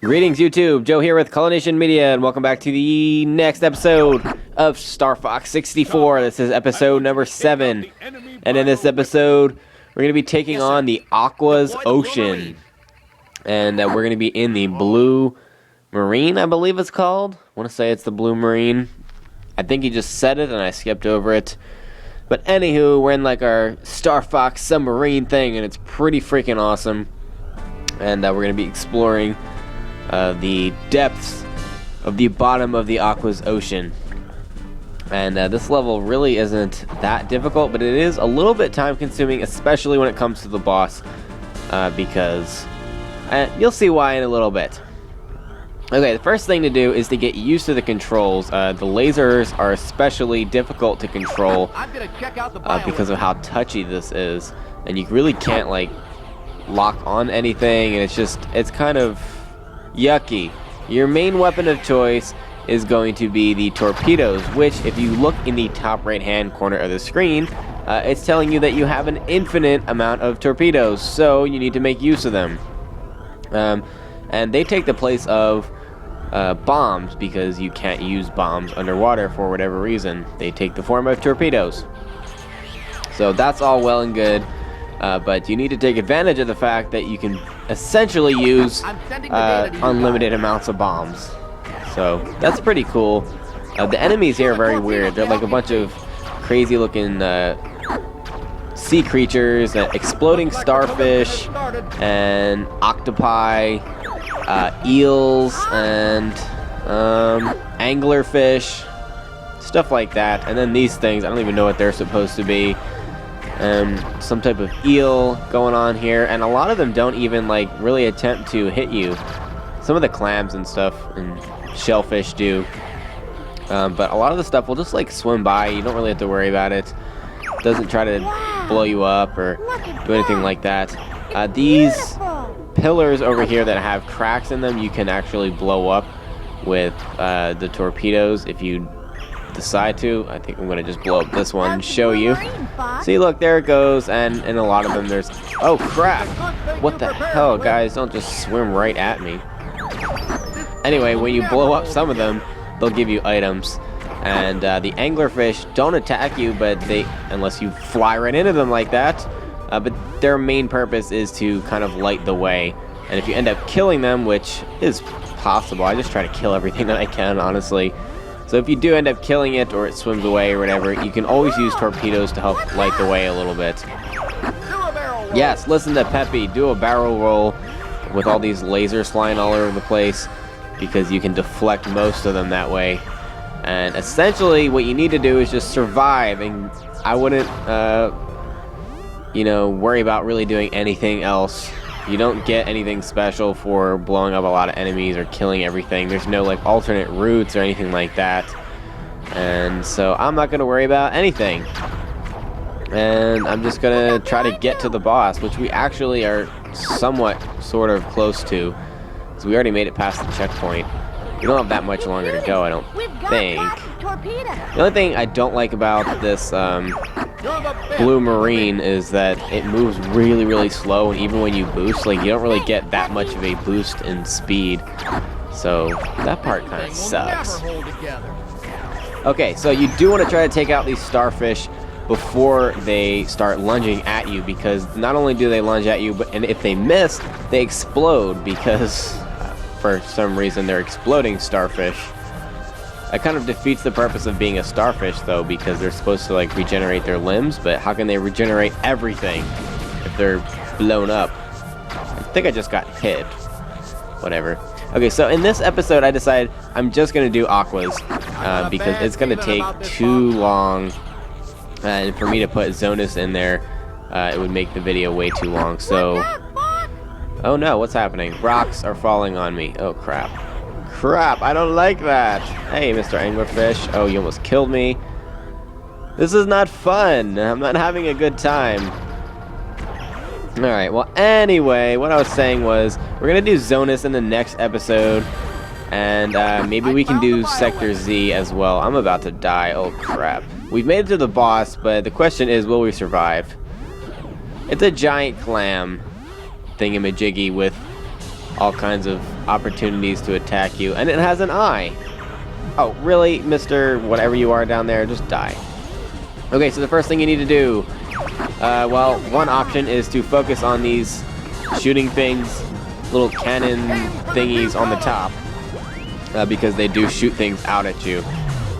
Greetings YouTube, Joe here with Culination Media, and welcome back to the next episode of Star Fox 64. This is episode number 7, and in this episode, we're going to be taking on the Aquas Ocean, and we're going to be in the Blue Marine, I believe it's called. I want to say it's the Blue Marine. I think he just said it, and I skipped over it. But anywho, we're in like our Star Fox submarine thing, and it's pretty freaking awesome. And we're going to be exploring the depths of the bottom of the Aquas Ocean. And this level really isn't that difficult, but it is a little bit time consuming, especially when it comes to the boss, because you'll see why in a little bit. Okay, the first thing to do is to get used to the controls. The lasers are especially difficult to control because of how touchy this is, and you really can't like lock on anything, and it's kind of yucky. Your main weapon of choice is going to be the torpedoes, which if you look in the top right hand corner of the screen, it's telling you that you have an infinite amount of torpedoes, so you need to make use of them. And they take the place of bombs, because you can't use bombs underwater for whatever reason. They take the form of torpedoes. So that's all well and good, but you need to take advantage of the fact that you can essentially use unlimited amounts of bombs. So that's pretty cool. The enemies here are very weird. They're like a bunch of crazy looking sea creatures, exploding starfish, and octopi, eels, and anglerfish, stuff like that. And then these things, I don't even know what they're supposed to be. Some type of eel going on here, and a lot of them don't even like really attempt to hit you. Some of the clams and stuff and shellfish do, but a lot of the stuff will just like swim by. You don't really have to worry about it. It doesn't try to blow you up or do anything like that. These pillars over here that have cracks in them, you can actually blow up with the torpedoes if you decide to. I think I'm gonna just blow up this one and show you. See, look, there it goes. And in a lot of them there's, oh crap, what the hell, guys, don't just swim right at me. Anyway, when you blow up some of them, they'll give you items, and the anglerfish don't attack you, but unless you fly right into them like that, but their main purpose is to kind of light the way. And if you end up killing them, which is possible, I just try to kill everything that I can, honestly. So if you do end up killing it, or it swims away or whatever, you can always use torpedoes to help light the way a little bit. Yes, listen to Peppy, do a barrel roll with all these lasers flying all over the place, because you can deflect most of them that way. And essentially what you need to do is just survive, and I wouldn't worry about really doing anything else. You don't get anything special for blowing up a lot of enemies or killing everything. There's no like alternate routes or anything like that. And so I'm not going to worry about anything. And I'm just going to try to get to the boss, which we actually are somewhat sort of close to. So we already made it past the checkpoint. We don't have that much longer to go, I don't think. The only thing I don't like about this Blue Marine is that it moves really, really slow, and even when you boost, like, you don't really get that much of a boost in speed. So that part kind of sucks. Okay, so you do want to try to take out these starfish before they start lunging at you, because not only do they lunge at you, and if they miss, they explode, because for some reason they're exploding starfish. That kind of defeats the purpose of being a starfish, though, because they're supposed to like regenerate their limbs, but how can they regenerate everything if they're blown up? I think I just got hit. Whatever. Okay, so in this episode I decided I'm just going to do Aquas, because it's going to take too long, and for me to put Zonus in there, it would make the video way too long. So, oh no, what's happening? Rocks are falling on me. Oh crap. Crap, I don't like that. Hey, Mr. Anglerfish. Oh, you almost killed me. This is not fun. I'm not having a good time. Alright, well, anyway, what I was saying was, we're going to do Zonus in the next episode, and maybe we can do Sector Z as well. I'm about to die. Oh, crap. We've made it to the boss, but the question is, will we survive? It's a giant clam thingamajiggy with all kinds of opportunities to attack you. And it has an eye. Oh, really, Mr. Whatever you are down there, just die. Okay, so the first thing you need to do, well, one option is to focus on these shooting things, little cannon thingies on the top, because they do shoot things out at you.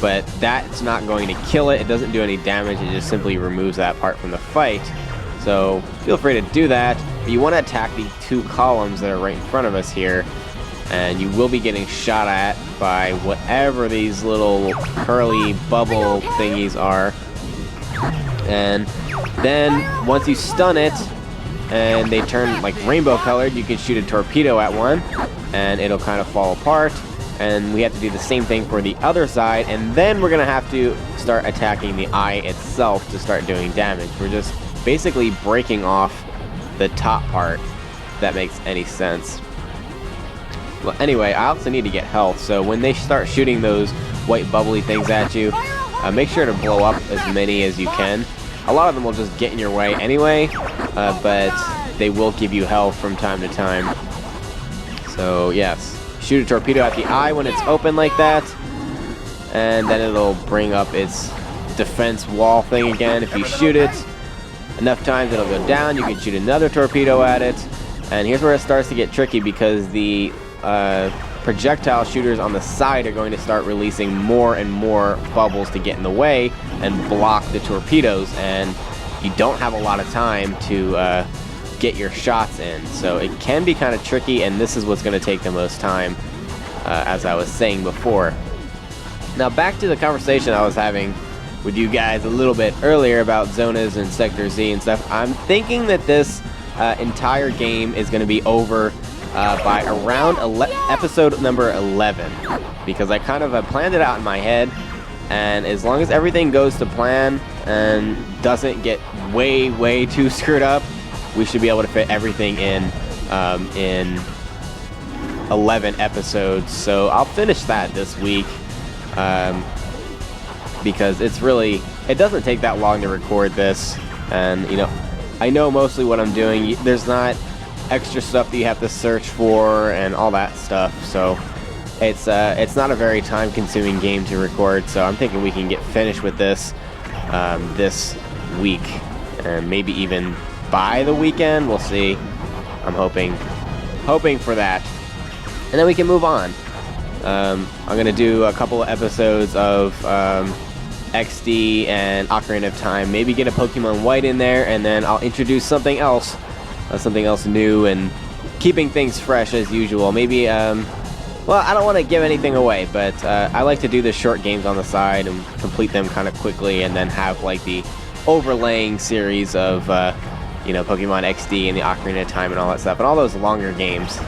But that's not going to kill it. It doesn't do any damage. It just simply removes that part from the fight. So feel free to do that. But you want to attack the 2 columns that are right in front of us here. And you will be getting shot at by whatever these little curly bubble thingies are. And then once you stun it and they turn like rainbow colored, you can shoot a torpedo at one and it'll kind of fall apart. And we have to do the same thing for the other side, and then we're gonna have to start attacking the eye itself to start doing damage. We're just basically breaking off the top part, if that makes any sense. Well, anyway, I also need to get health, so when they start shooting those white bubbly things at you, make sure to blow up as many as you can. A lot of them will just get in your way anyway, but they will give you health from time to time. So yes, shoot a torpedo at the eye when it's open like that, and then it'll bring up its defense wall thing again. If you shoot it enough times, it'll go down. You can shoot another torpedo at it, and here's where it starts to get tricky, because the projectile shooters on the side are going to start releasing more and more bubbles to get in the way and block the torpedoes, and you don't have a lot of time to get your shots in. So it can be kind of tricky, and this is what's going to take the most time, as I was saying before. Now back to the conversation I was having with you guys a little bit earlier about Zonas and Sector Z and stuff. I'm thinking that this entire game is going to be over by around episode number 11, because I kind of planned it out in my head, and as long as everything goes to plan and doesn't get way too screwed up, we should be able to fit everything in 11 episodes. So I'll finish that this week, because it doesn't take that long to record this, and you know, I know mostly what I'm doing. There's not extra stuff that you have to search for and all that stuff, so it's not a very time-consuming game to record. So I'm thinking we can get finished with this this week, and maybe even by the weekend. We'll see. I'm hoping for that, and then we can move on. I'm gonna do a couple of episodes of XD and Ocarina of Time. Maybe get a Pokemon White in there, and then I'll introduce something else new, and keeping things fresh as usual. Maybe well, I don't want to give anything away, but I like to do the short games on the side and complete them kind of quickly, and then have like the overlaying series of Pokemon XD and the Ocarina of Time and all that stuff, and all those longer games,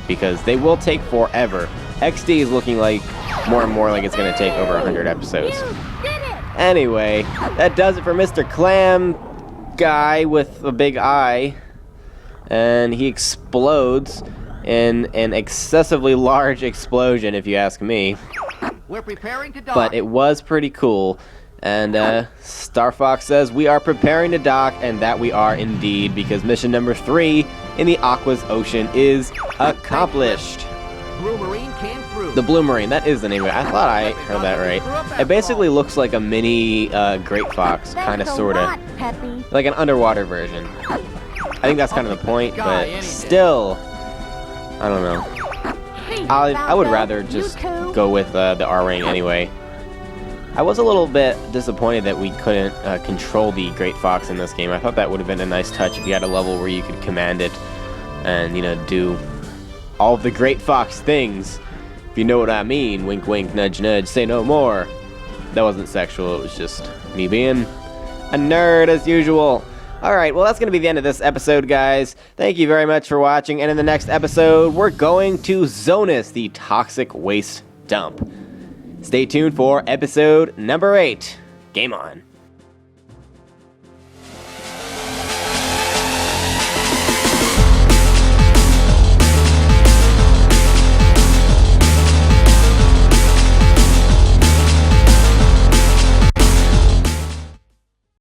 because they will take forever. XD is looking like more and more like it's going to take over 100 episodes. Anyway, that does it for Mr. Clam guy with a big eye, and he explodes in an excessively large explosion, if you ask me. We're preparing to dock. But it was pretty cool. And Star Fox says we are preparing to dock, and that we are indeed, because mission number 3 in the Aquas Ocean is accomplished. Blue Marine came through. The Blue Marine, that is the name of it. I thought I heard that right. It basically looks like a mini Great Fox, kind of, sort of. Like an underwater version. I think that's kind of the point, but still, I don't know. I would rather just go with the R-Ring anyway. I was a little bit disappointed that we couldn't control the Great Fox in this game. I thought that would have been a nice touch if you had a level where you could command it and, do all the Great Fox things, if you know what I mean. Wink, wink, nudge, nudge, say no more. That wasn't sexual, it was just me being a nerd as usual. Alright, well that's going to be the end of this episode, guys. Thank you very much for watching, and in the next episode, we're going to Zonas, the toxic waste dump. Stay tuned for episode number 8. Game on.